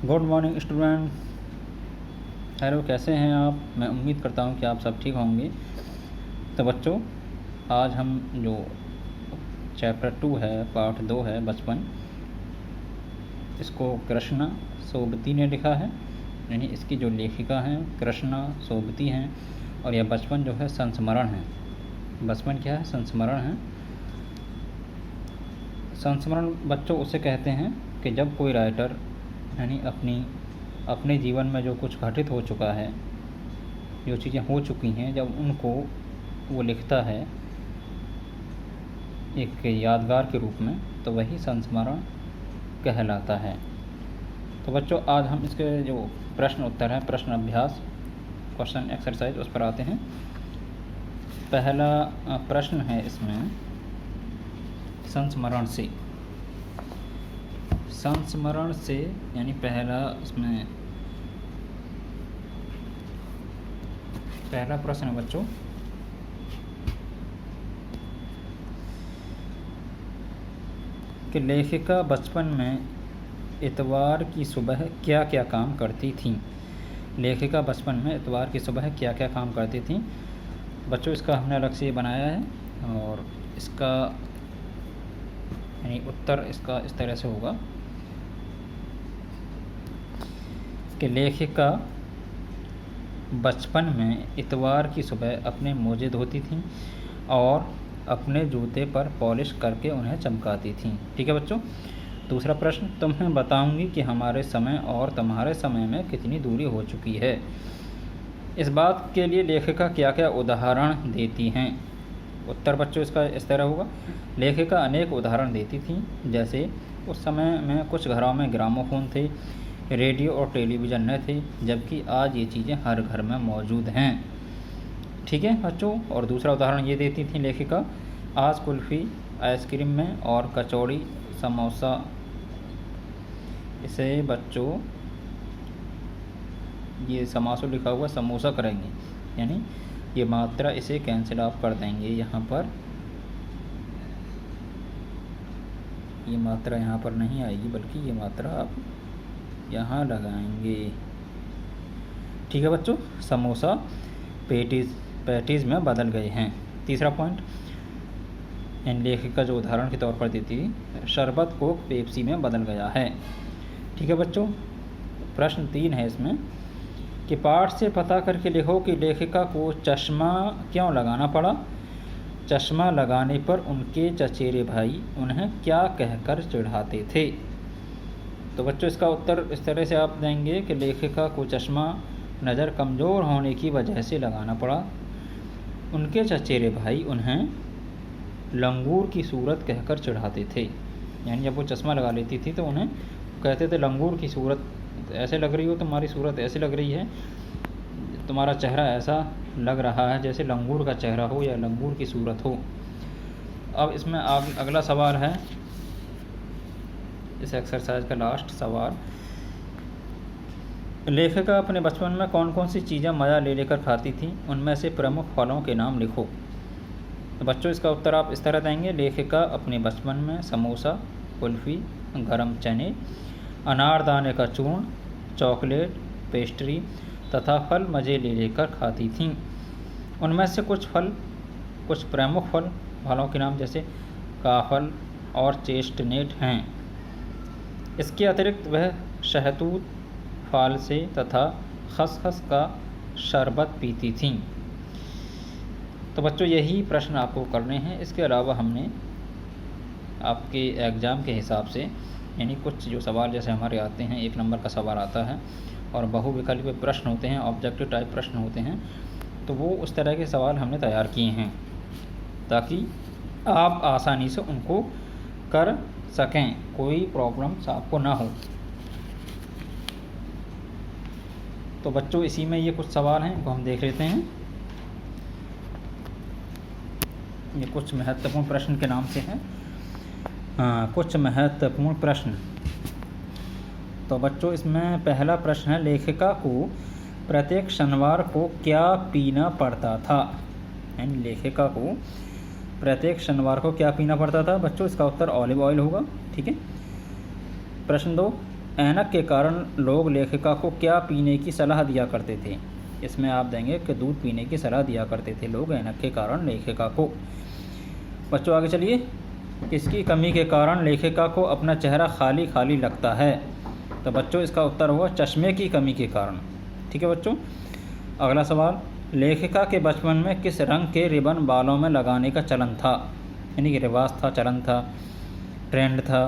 Good morning student. Hello, कैसे हैं आप? मैं उम्मीद करता हूं कि आप सब ठीक होंगे। तो बच्चों, आज हम जो चैप्टर 2 है, पार्ट 2 है बचपन, इसको कृष्णा सोबती ने लिखा है। यानी इसकी जो लेखिका हैं कृष्णा सोबती हैं, और यह बचपन जो है संस्मरण है। बचपन क्या है? संस्मरण है। संस्मरण बच्चों उसे कहते हैं कि जब कोई राइटर यानी अपने जीवन में जो कुछ घटित हो चुका है, जो चीज़ें हो चुकी हैं, जब उनको वो लिखता है एक यादगार के रूप में, तो वही संस्मरण कहलाता है। तो बच्चों, आज हम इसके जो प्रश्न उत्तर हैं, प्रश्न अभ्यास, क्वेश्चन एक्सरसाइज, उस पर आते हैं। पहला प्रश्न है इसमें संस्मरण से यानी पहला प्रश्न है बच्चों कि लेखिका बचपन में इतवार की सुबह क्या क्या काम करती थीं। लेखिका बचपन में इतवार की सुबह क्या क्या काम करती थीं। बच्चों, इसका हमने अलग से बनाया है, और इसका यानी उत्तर इसका इस तरह से होगा कि लेखिका बचपन में इतवार की सुबह अपने मोजे धोती थीं और अपने जूते पर पॉलिश करके उन्हें चमकाती थीं। ठीक है बच्चों। दूसरा प्रश्न, तुम्हें बताऊंगी कि हमारे समय और तुम्हारे समय में कितनी दूरी हो चुकी है। इस बात के लिए लेखिका क्या क्या उदाहरण देती हैं। उत्तर बच्चों इसका इस तरह होगा। लेखिका अनेक उदाहरण देती थीं, जैसे उस समय में कुछ घरों में ग्रामोफोन थे, रेडियो और टेलीविज़न न थे, जबकि आज ये चीज़ें हर घर में मौजूद हैं। ठीक है बच्चों। और दूसरा उदाहरण ये देती थी लेखिका, आज कुल्फ़ी आइसक्रीम में और कचौड़ी समोसा। इसे बच्चों ये समासो लिखा हुआ समोसा करेंगे, यानी ये मात्रा इसे कैंसिल आप कर देंगे। यहाँ पर ये मात्रा यहाँ पर नहीं आएगी, बल्कि ये मात्रा आप यहाँ लगाएंगे। ठीक है बच्चों। समोसा पैटीज़ में बदल गए हैं। तीसरा पॉइंट, इन लेखिका जो उदाहरण के तौर पर देती है, शरबत कोक पेप्सी में बदल गया है। ठीक है बच्चों। प्रश्न 3 है इसमें कि पाठ से पता करके लिखो कि लेखिका को चश्मा क्यों लगाना पड़ा। चश्मा लगाने पर उनके चचेरे भाई उन्हें क्या कहकर चिढ़ाते थे। तो बच्चों, इसका उत्तर इस तरह से आप देंगे कि लेखिका को चश्मा नज़र कमज़ोर होने की वजह से लगाना पड़ा। उनके चचेरे भाई उन्हें लंगूर की सूरत कहकर चिढ़ाते थे। यानी जब वो चश्मा लगा लेती थी तो उन्हें कहते थे लंगूर की सूरत ऐसे लग रही हो, तुम्हारी सूरत ऐसे लग रही है, तुम्हारा चेहरा ऐसा लग रहा है जैसे लंगूर का चेहरा हो या लंगूर की सूरत हो। अब इसमें अगला सवाल है, इस एक्सरसाइज का लास्ट सवाल, लेखिका अपने बचपन में कौन कौन सी चीज़ें मज़ा ले लेकर खाती थी, उनमें से प्रमुख फलों के नाम लिखो। तो बच्चों, इसका उत्तर आप इस तरह देंगे, लेखिका अपने बचपन में समोसा, कुल्फ़ी, गरम चने, अनारदाने का चूर्ण, चॉकलेट, पेस्ट्री तथा फल मज़े ले लेकर खाती थीं। उनमें से कुछ प्रमुख फलों के नाम जैसे काफल और चेस्टनट हैं। इसके अतिरिक्त वह शहतूत, फालसे तथा खसखस का शरबत पीती थीं। तो बच्चों, यही प्रश्न आपको करने हैं। इसके अलावा हमने आपके एग्ज़ाम के हिसाब से यानी कुछ जो सवाल जैसे हमारे आते हैं, 1 नंबर का सवाल आता है और बहुविकल्पीय प्रश्न होते हैं, ऑब्जेक्टिव टाइप प्रश्न होते हैं, तो वो उस तरह के सवाल हमने तैयार किए हैं ताकि आप आसानी से उनको कर सकें, कोई प्रॉब्लम्स आपको ना हो। तो बच्चों, इसी में ये कुछ सवाल हैं, इनको हम देख लेते हैं। ये कुछ महत्वपूर्ण प्रश्न के नाम से हैं। कुछ महत्वपूर्ण प्रश्न। तो बच्चों, इसमें पहला प्रश्न है, लेखिका को प्रत्येक शनिवार को क्या पीना पड़ता था। यानी लेखिका को प्रत्येक शनिवार को क्या पीना पड़ता था। बच्चों, इसका उत्तर ऑलिव ऑयल होगा। ठीक है। प्रश्न 2, ऐनक के कारण लोग लेखिका को क्या पीने की सलाह दिया करते थे। इसमें आप देंगे कि दूध पीने की सलाह दिया करते थे लोग ऐनक के कारण लेखिका को। बच्चों आगे चलिए। किसकी कमी के कारण लेखिका को अपना चेहरा खाली खाली लगता है। तो बच्चों इसका उत्तर होगा चश्मे की कमी के कारण। ठीक है बच्चों। अगला सवाल, लेखिका के बचपन में किस रंग के रिबन बालों में लगाने का चलन था, यानी कि रिवाज था, चलन था, ट्रेंड था।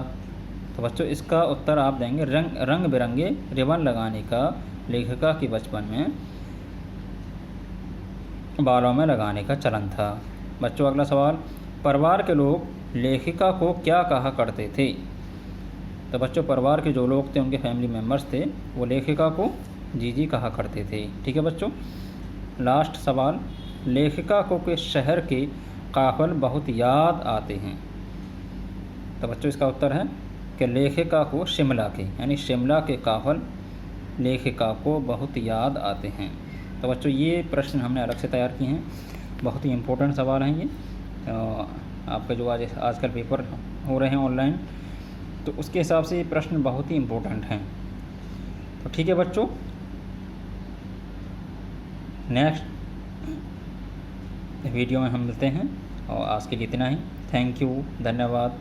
तो बच्चों इसका उत्तर आप देंगे रंग बिरंगे रिबन लगाने का लेखिका के बचपन में बालों में लगाने का चलन था। बच्चों अगला सवाल, परिवार के लोग लेखिका को क्या कहा करते थे। तो बच्चों परिवार के जो लोग थे, उनके फैमिली मेम्बर्स थे, वो लेखिका को जीजी कहा करते थे। ठीक है बच्चों। लास्ट सवाल, लेखिका को किस शहर के काफल बहुत याद आते हैं। तो बच्चों इसका उत्तर है कि लेखिका को शिमला के, यानी शिमला के काफल लेखिका को बहुत याद आते हैं। तो बच्चों ये प्रश्न हमने अलग से तैयार किए हैं, बहुत ही इम्पोर्टेंट सवाल हैं ये। आपका जो आजकल पेपर हो रहे हैं ऑनलाइन, तो उसके हिसाब से ये प्रश्न बहुत ही इम्पोर्टेंट हैं। तो ठीक है बच्चों, नेक्स्ट वीडियो में हम मिलते हैं, और आज के लिए इतना ही। थैंक यू, धन्यवाद।